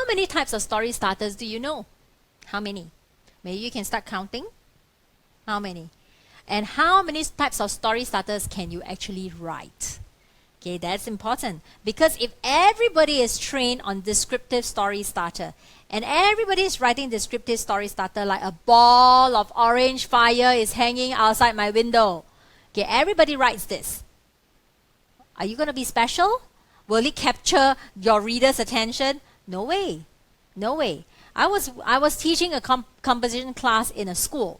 many types of story starters do you know? How many? Maybe you can start counting. How many? And how many types of story starters can you actually write? Okay, that's important, because if everybody is trained on descriptive story starter and everybody is writing descriptive story starter like a ball of orange fire is hanging outside my window. Okay, everybody writes this. Are you going to be special? Will it capture your reader's attention? No way. No way. I was teaching a composition class in a school.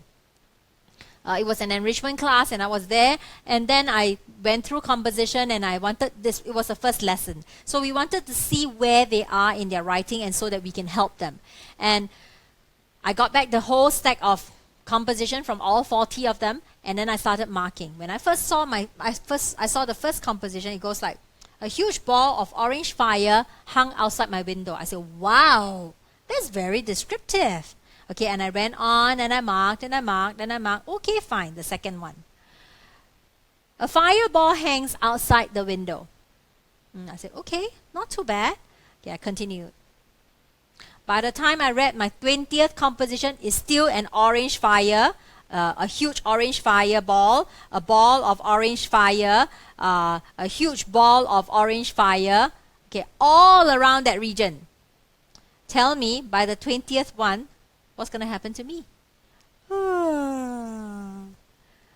It was an enrichment class, and I was there, and then I went through composition, and I wanted this. It was the first lesson, so we wanted to see where they are in their writing, and so that we can help them. And I got back the whole stack of composition from all 40 of them, and then I started marking. When I first saw I saw the first composition, it goes like, a huge ball of orange fire hung outside my window. I said, wow, that's very descriptive. Okay, and I ran on and I marked and I marked and I marked. Okay, fine, the second one. A fireball hangs outside the window. I said, okay, not too bad. Okay, I continued. By the time I read my 20th composition, it's still an orange fire, a huge orange fireball, a ball of orange fire, a huge ball of orange fire, okay, all around that region. Tell me, by the 20th one, what's going to happen to me?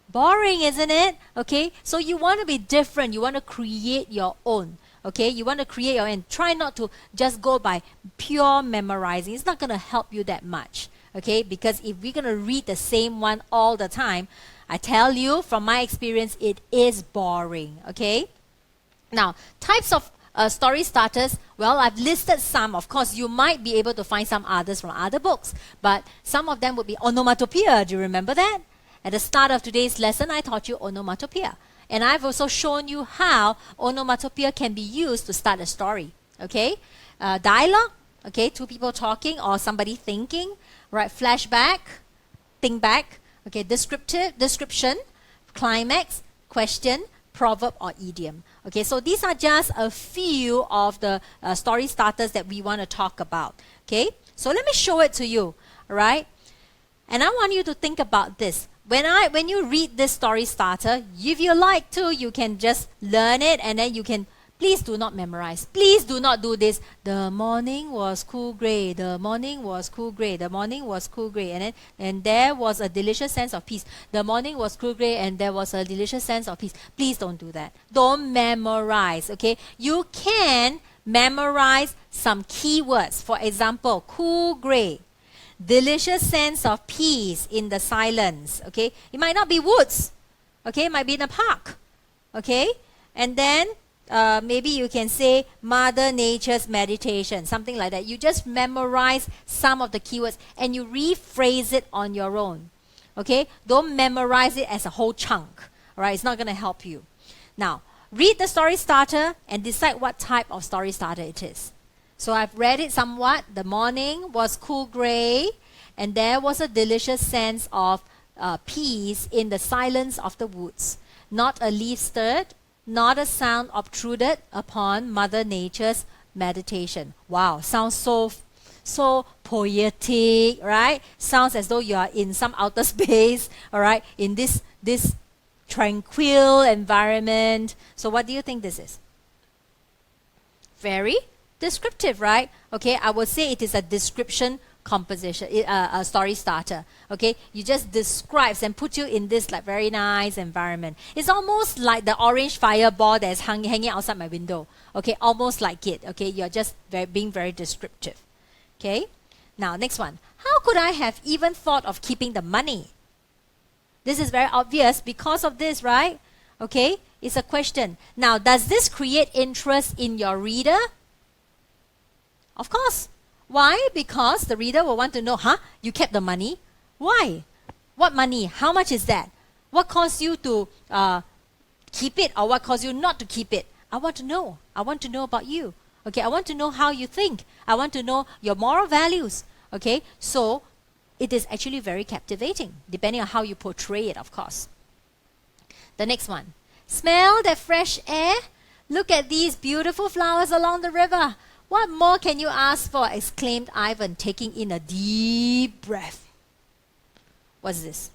Boring, isn't it? Okay, so you want to be different. You want to create your own. Okay, you want to create your own. Try not to just go by pure memorizing. It's not going to help you that much. Okay, because if we're going to read the same one all the time, I tell you from my experience, it is boring. Okay, now types of story starters, well, I've listed some. Of course, you might be able to find some others from other books, but some of them would be onomatopoeia. Do you remember that? At the start of today's lesson, I taught you onomatopoeia. And I've also shown you how onomatopoeia can be used to start a story. Okay? Dialogue, okay, two people talking or somebody thinking, right? Flashback, think back, okay, description, climax, question, proverb or idiom. Okay, so these are just a few of the story starters that we want to talk about. Okay, so let me show it to you, all right? And I want you to think about this. When you read this story starter, if you like to, you can just learn it, and then you can, please do not memorize. Please do not do this. The morning was cool gray. The morning was cool gray. The morning was cool gray. And there was a delicious sense of peace. The morning was cool gray and there was a delicious sense of peace. Please don't do that. Don't memorize, okay? You can memorize some keywords. For example, cool gray. Delicious sense of peace in the silence, okay? It might not be woods, okay? It might be in a park, okay? And then maybe you can say Mother Nature's meditation, something like that. You just memorize some of the keywords and you rephrase it on your own, okay? Don't memorize it as a whole chunk, all right? It's not going to help you. Now, read the story starter and decide what type of story starter it is. So I've read it somewhat. The morning was cool gray, and there was a delicious sense of peace in the silence of the woods. Not a leaf stirred, not a sound obtruded upon Mother Nature's meditation. Wow, sounds so poetic, right? Sounds as though you are in some outer space, all right, in this tranquil environment. So what do you think this is? Very descriptive, right? Okay, I would say it is a description composition, a story starter. Okay, you just describes and put you in this like very nice environment. It's almost like the orange fireball that's hanging outside my window. Okay, almost like it. Okay, you're just being very descriptive. Okay, now next one. How could I have even thought of keeping the money? This is very obvious because of this, right? Okay, it's a question. Now, does this create interest in your reader? Of course. Why? Because the reader will want to know, you kept the money? Why? What money? How much is that? What caused you to keep it, or what caused you not to keep it? I want to know. I want to know about you. Okay, I want to know how you think. I want to know your moral values. Okay, so it is actually very captivating, depending on how you portray it, of course. The next one. Smell that fresh air. Look at these beautiful flowers along the river. What more can you ask for? Exclaimed Ivan, taking in a deep breath. What's this?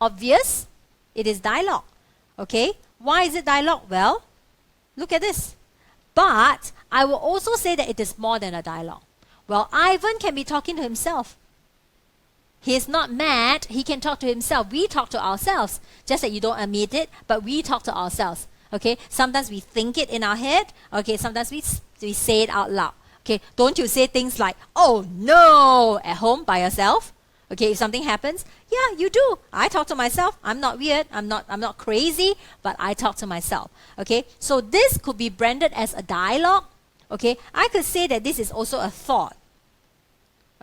Obvious? It is dialogue. Okay? Why is it dialogue? Well, look at this. But I will also say that it is more than a dialogue. Well, Ivan can be talking to himself. He is not mad. He can talk to himself. We talk to ourselves. Just that you don't admit it, but we talk to ourselves. Okay? Sometimes we think it in our head. Okay? Sometimes we say it out loud. Okay? Don't you say things like, "Oh no," at home by yourself? Okay, if something happens, yeah, you do. I talk to myself. I'm not weird. I'm not crazy, but I talk to myself. Okay, so this could be branded as a dialogue. Okay, I could say that this is also a thought.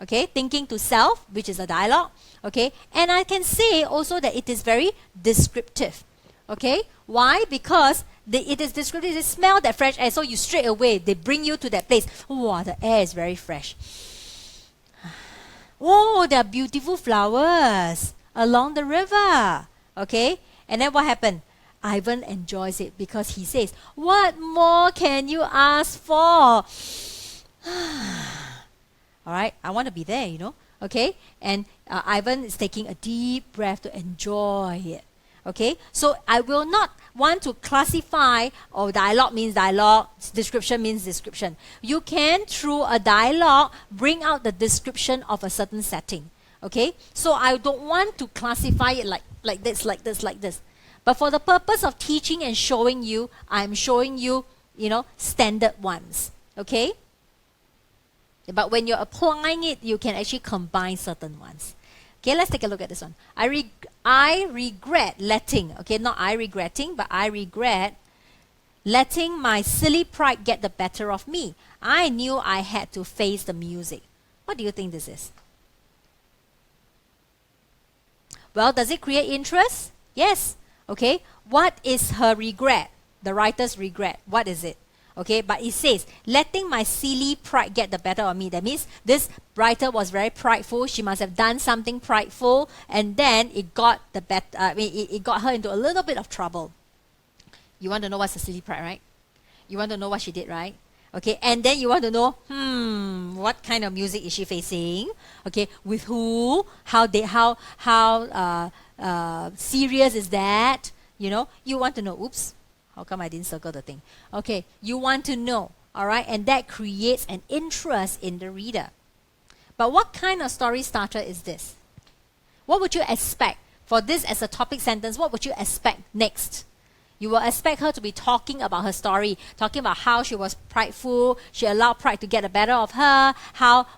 Okay, thinking to self, which is a dialogue. Okay, and I can say also that it is very descriptive. Okay, why? Because it is descriptive. They smell that fresh air, so you straight away, they bring you to that place. Wow, the air is very fresh. Oh, there are beautiful flowers along the river. Okay? And then what happened? Ivan enjoys it because he says, "What more can you ask for?" Alright, I want to be there, you know. Okay? And Ivan is taking a deep breath to enjoy it. Okay? So I will not want to classify, dialogue means dialogue, description means description. You can, through a dialogue, bring out the description of a certain setting. Okay? So I don't want to classify it like this. But for the purpose of teaching and showing you, I'm showing you, standard ones. Okay? But when you're applying it, you can actually combine certain ones. Okay, let's take a look at this one. I regret letting, okay, not I regretting, but I regret letting my silly pride get the better of me. I knew I had to face the music. What do you think this is? Well, does it create interest? Yes. Okay, what is her regret? The writer's regret. What is it? Okay, but it says, letting my silly pride get the better of me. That means this writer was very prideful. She must have done something prideful, and then it got it got her into a little bit of trouble. You want to know what's the silly pride, right? You want to know what she did, right? Okay, and then you want to know, what kind of music is she facing? Okay, with who? How serious is that? You want to know. Oops. How come I didn't circle the thing? Okay, you want to know, all right? And that creates an interest in the reader. But what kind of story starter is this? What would you expect for this as a topic sentence? What would you expect next? You will expect her to be talking about her story, talking about how she was prideful, she allowed pride to get the better of her,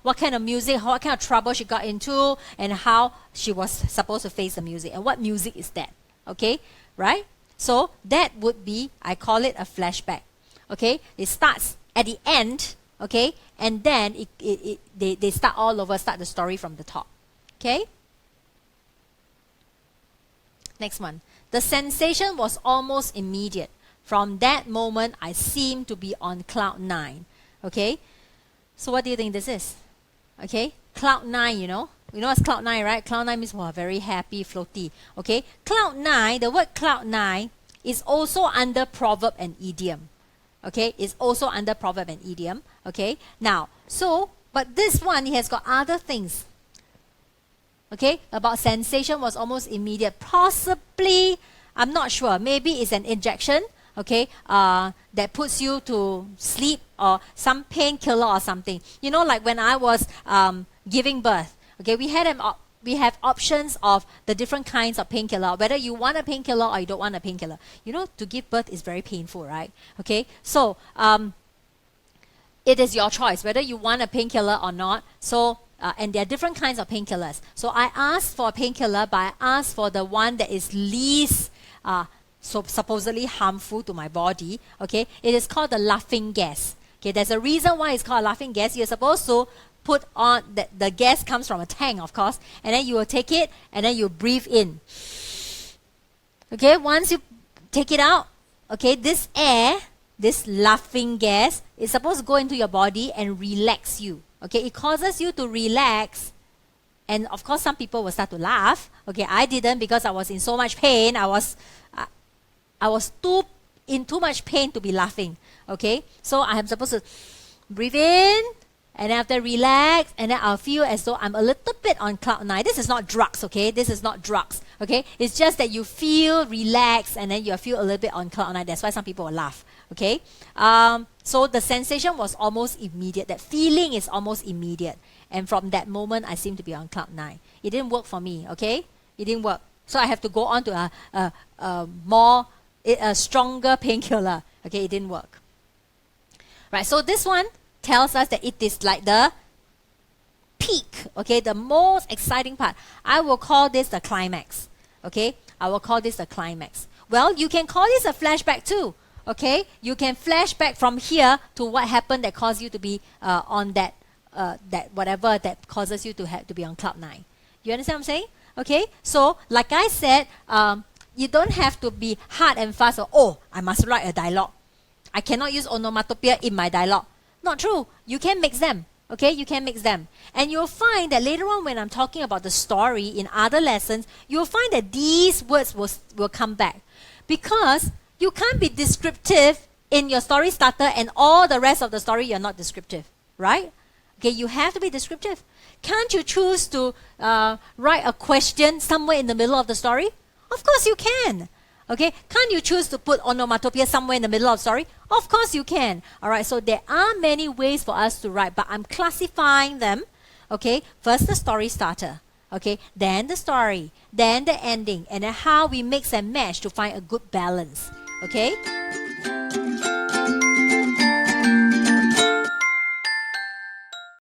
what kind of music, what kind of trouble she got into, and how she was supposed to face the music. And what music is that? Okay, right? So that would be, I call it a flashback. Okay, it starts at the end, okay, and then they start all over, start the story from the top. Okay? Next one. The sensation was almost immediate. From that moment, I seemed to be on cloud 9. Okay? So what do you think this is? Okay? Cloud 9, you know what's cloud 9, right? Cloud 9 means, very happy, floaty. Okay? Cloud 9, the word cloud 9 is also under proverb and idiom. Okay? It's also under proverb and idiom. Okay? Now, but this one, it has got other things. Okay? About sensation was almost immediate. Possibly, I'm not sure. Maybe it's an injection. Okay? That puts you to sleep, or some painkiller or something. Like when I was giving birth. Okay, we have options of the different kinds of painkiller, whether you want a painkiller or you don't want a painkiller. To give birth is very painful, right? Okay, so it is your choice whether you want a painkiller or not. So and there are different kinds of painkillers. So I asked for a painkiller, but I asked for the one that is least supposedly harmful to my body. Okay, it is called the laughing gas. Okay, there's a reason why it's called laughing gas. You're supposed to put on, the gas comes from a tank, of course, and then you will take it and then you breathe in. Okay, once you take it out, okay, this air, this laughing gas, is supposed to go into your body and relax you. Okay, it causes you to relax, and of course some people will start to laugh. Okay, I didn't, because I was in so much pain. I was in too much pain to be laughing. Okay, so I am supposed to breathe in, and then after relax, and then I'll feel as though I'm a little bit on cloud 9. This is not drugs, okay? This is not drugs, okay? It's just that you feel relaxed, and then you feel a little bit on cloud 9. That's why some people will laugh, okay? So the sensation was almost immediate. That feeling is almost immediate. And from that moment, I seem to be on cloud 9. It didn't work for me, okay? It didn't work. So I have to go on to a stronger painkiller. Okay, it didn't work. Right, so this one tells us that it is like the peak, okay, the most exciting part. I will call this the climax, okay? I will call this the climax. Well, you can call this a flashback too, okay? You can flash back from here to what happened that caused you to be on that whatever that causes you to have to be on cloud 9. You understand what I'm saying? Okay, so like I said, you don't have to be hard and fast or, oh, I must write a dialogue. I cannot use onomatopoeia in my dialogue. Not true. You can mix them. Okay, you can mix them. And you'll find that later on when I'm talking about the story in other lessons, you'll find that these words will come back. Because you can't be descriptive in your story starter and all the rest of the story you're not descriptive. Right? Okay, you have to be descriptive. Can't you choose to write a question somewhere in the middle of the story? Of course you can. Okay, can't you choose to put onomatopoeia somewhere in the middle of the story? Of course you can. Alright, so there are many ways for us to write, but I'm classifying them. Okay, first the story starter. Okay, then the story, then the ending, and then how we mix and match to find a good balance. Okay?